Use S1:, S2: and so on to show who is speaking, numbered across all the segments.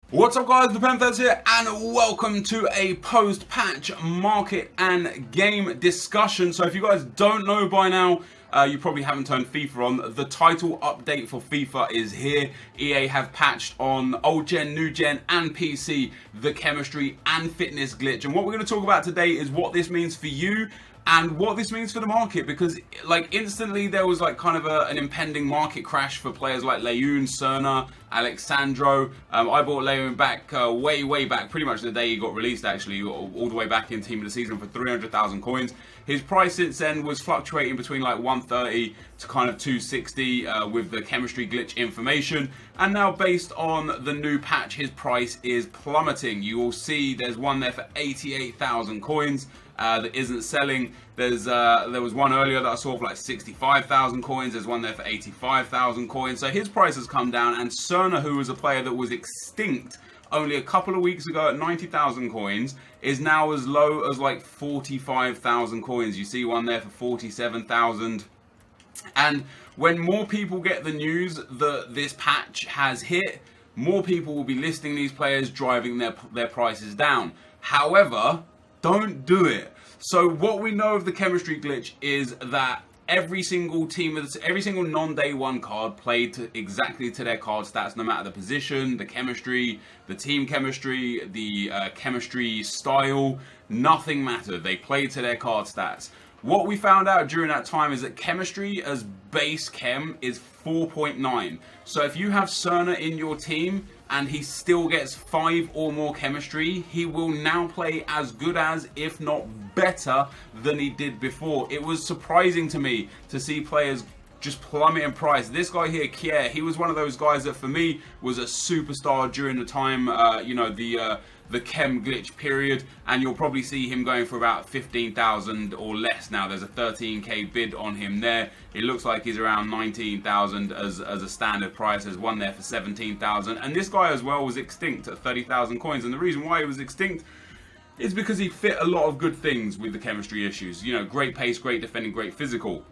S1: What's up guys, NepentheZ here and welcome to a post-patch market and game discussion. So if you guys don't know by now, you probably haven't turned FIFA on. The title update for FIFA is here. EA have patched on old gen, new gen and PC the chemistry and fitness glitch. And what we're going to talk about today is what this means for you and what this means for the market, because like instantly there was like kind of an impending market crash for players like Leyoun, Cerner, Alexandro. I bought Leyoun back way back, pretty much the day he got released actually, all the way back in Team of the Season for 300,000 coins. His price since then was fluctuating between like 130 to kind of 260 with the chemistry glitch information, and now based on the new patch his price is plummeting. You will see there's one there for 88,000 coins. That isn't selling. There was one earlier that I saw for like 65,000 coins. There's one there for 85,000 coins. So his price has come down. And Cerner, who was a player that was extinct only a couple of weeks ago at 90,000 coins, is now as low as like 45,000 coins. You see one there for 47,000. And when more people get the news that this patch has hit, more people will be listing these players, driving their prices down. However, don't do it. So what we know of the chemistry glitch is that every single non-day one card played exactly to their card stats, no matter the position, the chemistry, the team chemistry, the chemistry style, nothing mattered. They played to their card stats. What we found out during that time is that chemistry as base chem is 4.9. So if you have Cerner in your team and he still gets 5 or more chemistry, he will now play as good as, if not better, than he did before. It was surprising to me to see players just plummet in price. This guy here, Kier, he was one of those guys that for me was a superstar during the time, the chem glitch period, and you'll probably see him going for about 15,000 or less now. There's a 13k bid on him there. It looks like he's around 19,000 as a standard price. There's one there for 17,000, and this guy as well was extinct at 30,000 coins. And the reason why he was extinct is because he fit a lot of good things with the chemistry issues. You know, great pace, great defending, great physical.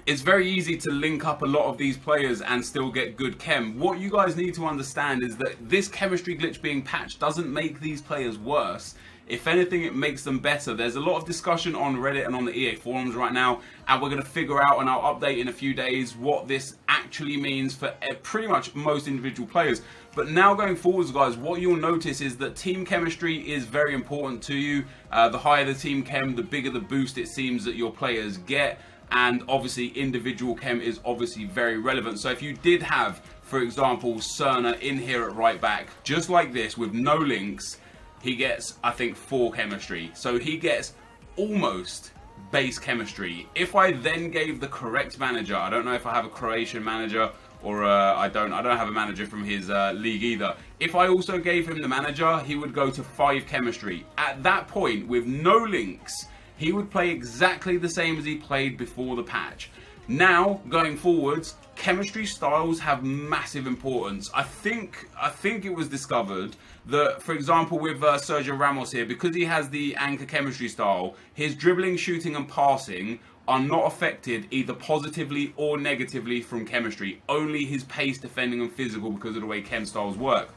S1: It's very easy to link up a lot of these players and still get good chem. What you guys need to understand is that this chemistry glitch being patched doesn't make these players worse. If anything, it makes them better. There's a lot of discussion on Reddit and on the EA forums right now, and we're going to figure out, and I'll update in a few days, what this actually means for pretty much most individual players. But now going forwards, guys, what you'll notice is that team chemistry is very important to you. The higher the team chem, the bigger the boost it seems that your players get. And obviously individual chem is obviously very relevant. So if you did have, for example, Cerner in here at right back, just like this with no links, he gets, I think, 4 chemistry. So he gets almost base chemistry. If I then gave the correct manager, I don't know if I have a Croatian manager or I don't have a manager from his league either. If I also gave him the manager, he would go to 5 chemistry. At that point, with no links, he would play exactly the same as he played before the patch. Now, going forwards, chemistry styles have massive importance. I think it was discovered that, for example, with Sergio Ramos here, because he has the anchor chemistry style, his dribbling, shooting and passing are not affected either positively or negatively from chemistry. Only his pace, defending and physical, because of the way chem styles work.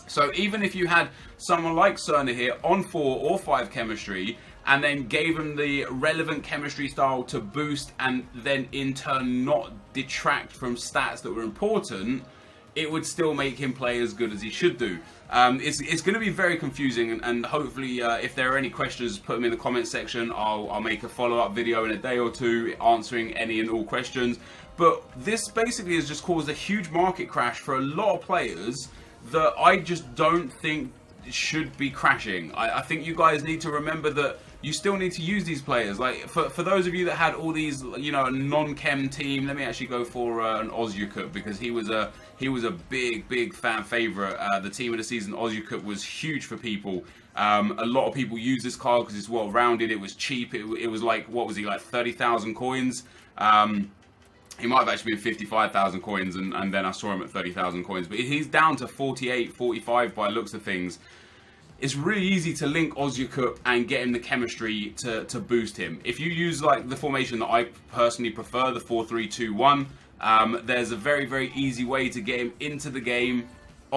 S1: So even if you had someone like Cerner here on 4 or 5 chemistry, and then gave him the relevant chemistry style to boost and then in turn not detract from stats that were important, it would still make him play as good as he should do. It's going to be very confusing, and hopefully if there are any questions, put them in the comment section. I'll make a follow-up video in a day or two answering any and all questions. But this basically has just caused a huge market crash for a lot of players that I just don't think should be crashing. I think you guys need to remember that you still need to use these players. Like for those of you that had all these, you know, non-chem team, let me actually go for an Ozyukup, because he was a big fan favorite. The team of the season Ozyukup was huge for people. A lot of people use this card because it's well rounded. It was cheap. It was like, what was he, like 30,000 coins? He might have actually been 55,000 coins, and then I saw him at 30,000 coins. But he's down to 48, 45 by looks of things. It's really easy to link Ozyukup and get him the chemistry to boost him. If you use like the formation that I personally prefer, the 4-3-2-1, there's a very easy way to get him into the game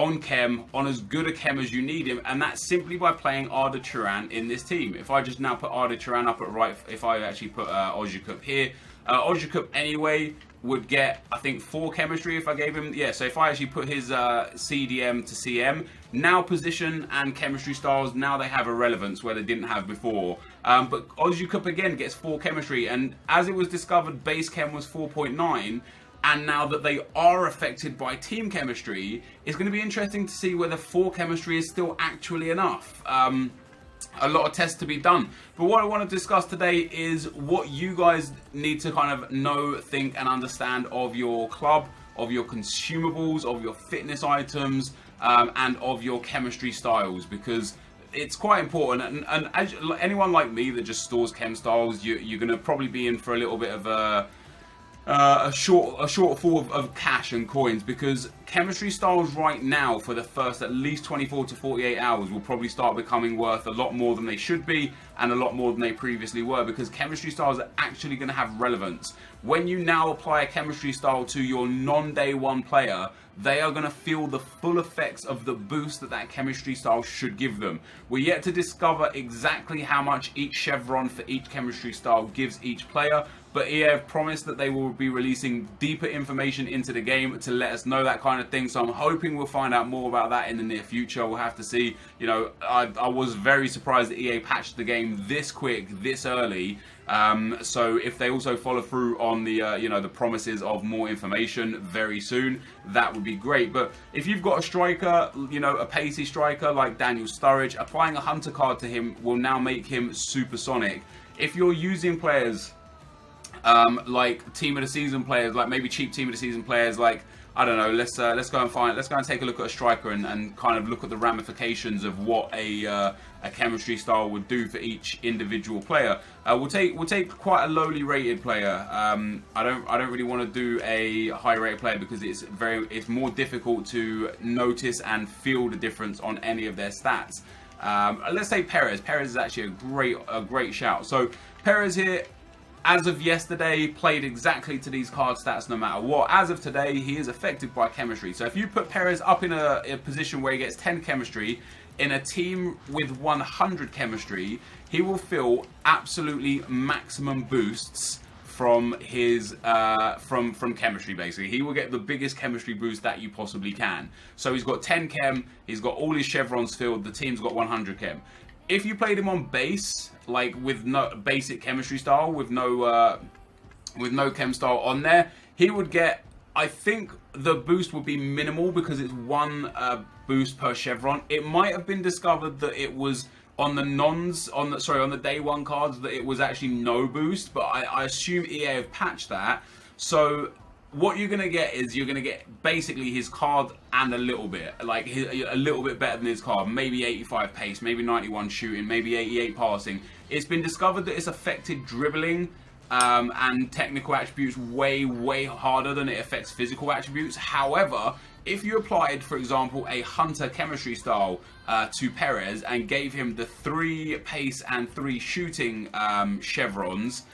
S1: on chem, on as good a chem as you need him, and that's simply by playing Arda Turan in this team. If I just now put Arda Turan up at right, if I actually put Ozyakup here, Ozyakup anyway would get, I think, 4 chemistry if I gave him, yeah, so if I actually put his CDM to CM, now position and chemistry styles, now they have a relevance where they didn't have before. But Ozyakup again gets 4 chemistry, and as it was discovered, base chem was 4.9, and now that they are affected by team chemistry, it's going to be interesting to see whether 4 chemistry is still actually enough. A lot of tests to be done. But what I want to discuss today is what you guys need to kind of know, think and understand of your club, of your consumables, of your fitness items, and of your chemistry styles, because it's quite important. And as anyone like me that just stores chem styles, you're going to probably be in for a little bit of a shortfall of cash and coins, because chemistry styles right now for the first at least 24 to 48 hours will probably start becoming worth a lot more than they should be, and a lot more than they previously were, because chemistry styles are actually going to have relevance. When you now apply a chemistry style to your non-day one player, they are going to feel the full effects of the boost that chemistry style should give them. We're yet to discover exactly how much each chevron for each chemistry style gives each player, but EA have promised that they will be releasing deeper information into the game to let us know that kind of thing. So I'm hoping we'll find out more about that in the near future. We'll have to see. You know, I was very surprised that EA patched the game this quick, this early. So if they also follow through on the you know, the promises of more information very soon, that would be great. But if you've got a striker, you know, a pacey striker like Daniel Sturridge, applying a hunter card to him will now make him supersonic. If you're using players like team of the season players, like maybe cheap team of the season players, like, I don't know, let's go and take a look at a striker and kind of look at the ramifications of what a chemistry style would do for each individual player. We'll take quite a lowly rated player. I don't really want to do a high rated player because it's more difficult to notice and feel the difference on any of their stats. Let's say Perez. Perez is actually a great shout. So Perez here, as of yesterday, played exactly to these card stats no matter what. As of today, he is affected by chemistry. So if you put Perez up in a position where he gets 10 chemistry, in a team with 100 chemistry, he will feel absolutely maximum boosts from his from chemistry. Basically, he will get the biggest chemistry boost that you possibly can. So he's got 10 chem, he's got all his chevrons filled, the team's got 100 chem. If you played him on base, like with no basic chemistry style, with no chem style on there, he would get, I think the boost would be minimal because it's 1 boost per chevron. It might have been discovered that it was on the on the day one cards that it was actually no boost, but I assume EA have patched that. So what you're going to get is you're going to get basically his card and a little bit, like a little bit better than his card. Maybe 85 pace, maybe 91 shooting, maybe 88 passing. It's been discovered that it's affected dribbling and technical attributes way harder than it affects physical attributes. However, if you applied, for example, a hunter chemistry style to Perez and gave him the 3 pace and 3 shooting chevrons,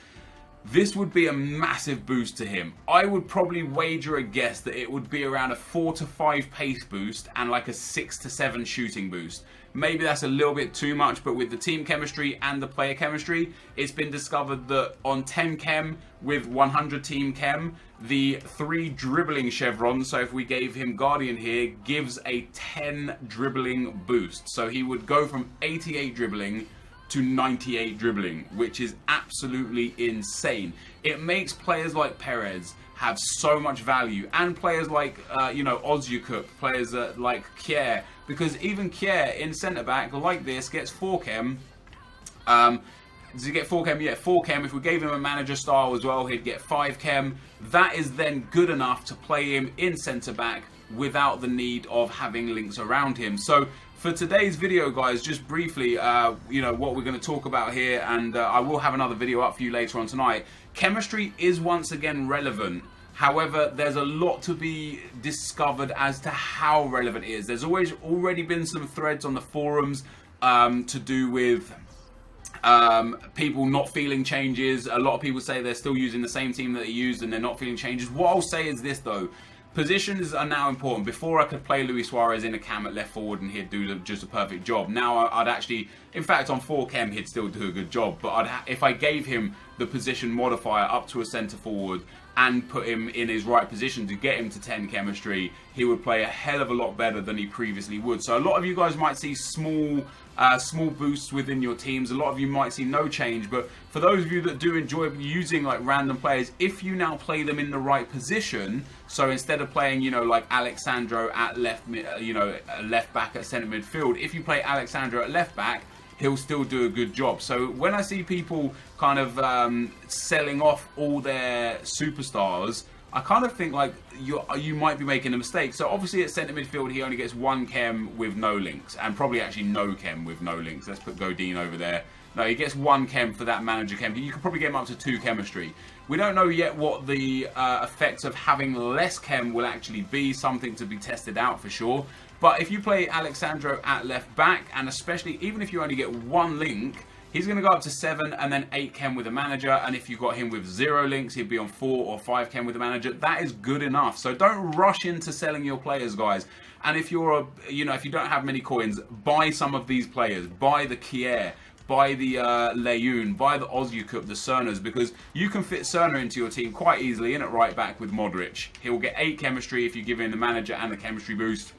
S1: this would be a massive boost to him. I would probably wager a guess that it would be around a 4 to 5 pace boost and like a 6 to 7 shooting boost. Maybe that's a little bit too much, but with the team chemistry and the player chemistry, it's been discovered that on 10 chem with 100 team chem, the 3 dribbling chevrons, so if we gave him Guardian here, gives a 10 dribbling boost. So he would go from 88 dribbling to 98 dribbling, which is absolutely insane. It makes players like Perez have so much value, and players like you know, Ozyakup, players like Kjaer, because even Kjaer in centre back like this gets 4 chem. Does he get 4 chem? Yeah, 4 chem. If we gave him a manager style as well, he'd get 5 chem. That is then good enough to play him in centre back without the need of having links around him. So for today's video, guys, just briefly, you know, what we're going to talk about here, and I will have another video up for you later on tonight. Chemistry is once again relevant. However, there's a lot to be discovered as to how relevant it is. There's already been some threads on the forums to do with people not feeling changes. A lot of people say they're still using the same team that they used and they're not feeling changes. What I'll say is this though, Positions are now important. Before I could play Luis Suarez in a cam at left forward and he'd do just a perfect job. Now I'd actually, in fact on 4 chem he'd still do a good job. But if I gave him the position modifier up to a centre forward and put him in his right position to get him to 10 chemistry, he would play a hell of a lot better than he previously would. So a lot of you guys might see small boosts within your teams. A lot of you might see no change, but for those of you that do enjoy using like random players, if you now play them in the right position, so instead of playing, you know, like Alexandro at left back at centre midfield, if you play Alexandro at left back, he'll still do a good job. So when I see people kind of selling off all their superstars, I kind of think like you might be making a mistake. So obviously at centre midfield he only gets 1 chem with no links, and probably actually no chem with no links. Let's put Godin over there. No, he gets 1 chem for that manager chem. You could probably get him up to 2 chemistry. We don't know yet what the effects of having less chem will actually be. Something to be tested out for sure. But if you play Alexandro at left back, and especially even if you only get 1 link, he's going to go up to 7 and then 8 chem with a manager. And if you got him with 0 links, he'd be on 4 or 5 chem with a manager. That is good enough. So don't rush into selling your players, guys. And if you're if you don't have many coins, buy some of these players. Buy the Kier, buy the Leyoun, buy the Ozyakup, the Cerners, because you can fit Cerner into your team quite easily in at right back with Modric. He'll get 8 chemistry if you give him the manager and the chemistry boost.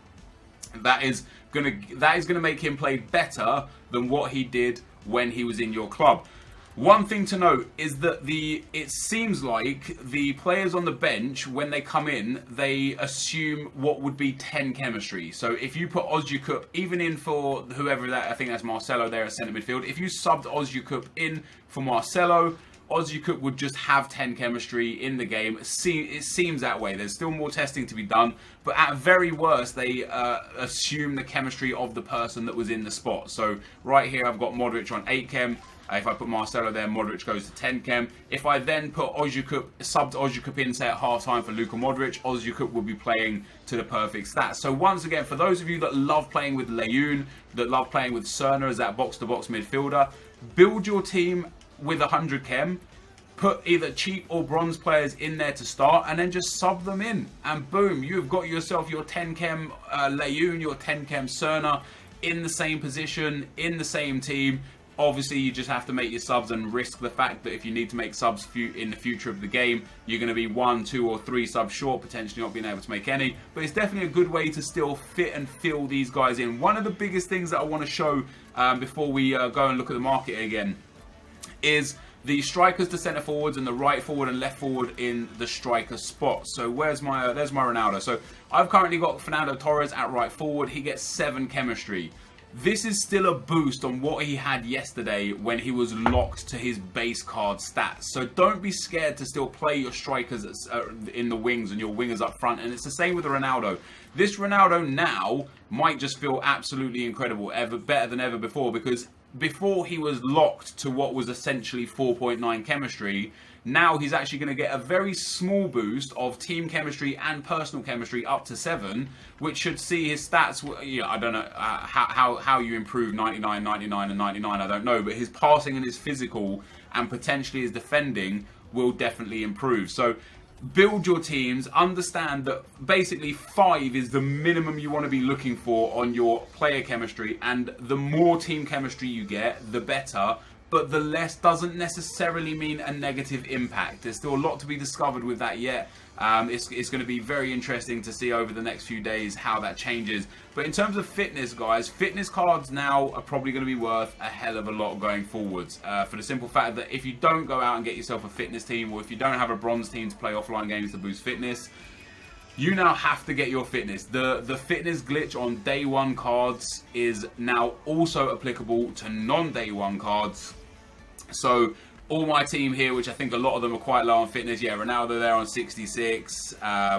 S1: That is gonna make him play better than what he did when he was in your club. One thing to note is that it seems like the players on the bench, when they come in, they assume what would be 10 chemistry. So if you put Ozyakup even in for whoever that, I think that's Marcelo there at centre midfield. If you subbed Ozyakup in for Marcelo, Ozyakup would just have 10 chemistry in the game. It seems that way. There's still more testing to be done, but at very worst, they assume the chemistry of the person that was in the spot. So right here, I've got Modric on 8 chem. If I put Marcelo there, Modric goes to 10 chem. If I then put subbed Ozyakup in, say at half time for Luka Modric, Ozyakup will be playing to the perfect stats. So once again, for those of you that love playing with Leyoun, that love playing with Cerner as that box-to-box midfielder, build your team with 100 chem, put either cheap or bronze players in there to start, and then just sub them in, and boom, you've got yourself your 10 chem Leyoun, your 10 chem Cerner in the same position, in the same team. Obviously, you just have to make your subs and risk the fact that if you need to make subs in the future of the game, you're going to be 1, 2 or 3 subs short, potentially not being able to make any. But it's definitely a good way to still fit and fill these guys in. One of the biggest things that I want to show before we go and look at the market again is the strikers to centre forwards and the right forward and left forward in the striker spot. So there's my Ronaldo. So I've currently got Fernando Torres at right forward. He gets 7 chemistry. This is still a boost on what he had yesterday when he was locked to his base card stats. So don't be scared to still play your strikers in the wings and your wingers up front. And it's the same with Ronaldo. This Ronaldo now might just feel absolutely incredible, better than ever before, because before he was locked to what was essentially 4.9 chemistry. Now he's actually going to get a very small boost of team chemistry and personal chemistry up to 7, which should see his stats. I don't know how you improve 99, 99 and 99, I don't know, but his passing and his physical and potentially his defending will definitely improve. So build your teams, understand that basically 5 is the minimum you want to be looking for on your player chemistry, and the more team chemistry you get, the better. But the less doesn't necessarily mean a negative impact. There's still a lot to be discovered with that yet. It's going to be very interesting to see over the next few days how that changes. But in terms of fitness, guys, fitness cards now are probably going to be worth a hell of a lot going forwards. For the simple fact that if you don't go out and get yourself a fitness team, or if you don't have a bronze team to play offline games to boost fitness, you now have to get your fitness. The fitness glitch on day 1 cards is now also applicable to non-day 1 cards. So all my team here, which I think a lot of them are quite low on fitness. Yeah, Ronaldo there on 66.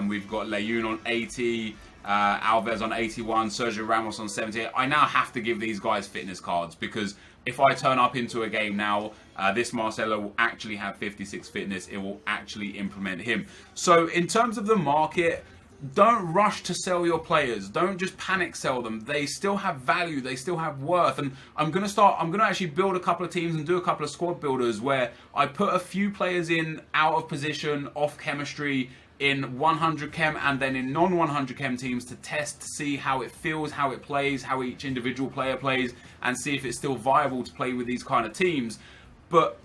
S1: We've got Leyoun on 80. Alves on 81. Sergio Ramos on 78. I now have to give these guys fitness cards, because if I turn up into a game now, this Marcelo will actually have 56 fitness. It will actually implement him. So in terms of the market, don't rush to sell your players. Don't just panic sell them. They still have value. They still have worth. And I'm going to actually build a couple of teams and do a couple of squad builders where I put a few players in out of position, off chemistry, in 100 chem and then in non-100 chem teams to test, to see how it feels, how it plays, how each individual player plays, and see if it's still viable to play with these kind of teams. But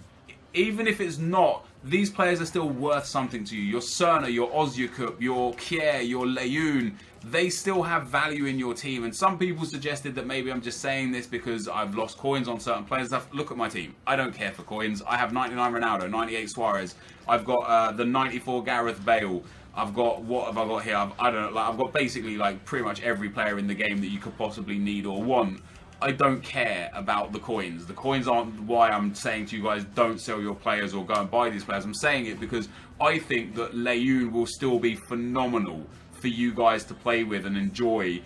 S1: even if it's not, these players are still worth something to you. Your Cerner, your Ozyakup, your Kier, your Leyoun, they still have value in your team. And some people suggested that maybe I'm just saying this because I've lost coins on certain players. Look at my team. I don't care for coins. I have 99 Ronaldo, 98 Suarez. I've got the 94 Gareth Bale. I've got, what have I got here? I don't know. Like, I've got basically like pretty much every player in the game that you could possibly need or want. I don't care about the coins. The coins aren't why I'm saying to you guys don't sell your players or go and buy these players. I'm saying it because I think that Leyoun will still be phenomenal for you guys to play with and enjoy,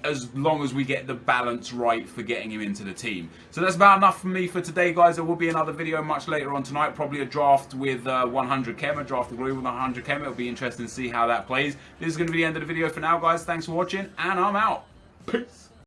S1: as long as we get the balance right for getting him into the team. So that's about enough from me for today, guys. There will be another video much later on tonight, probably a draft with 100 chem, a draft agree with 100 chem. It'll be interesting to see how that plays. This is going to be the end of the video for now, guys. Thanks for watching, and I'm out. Peace.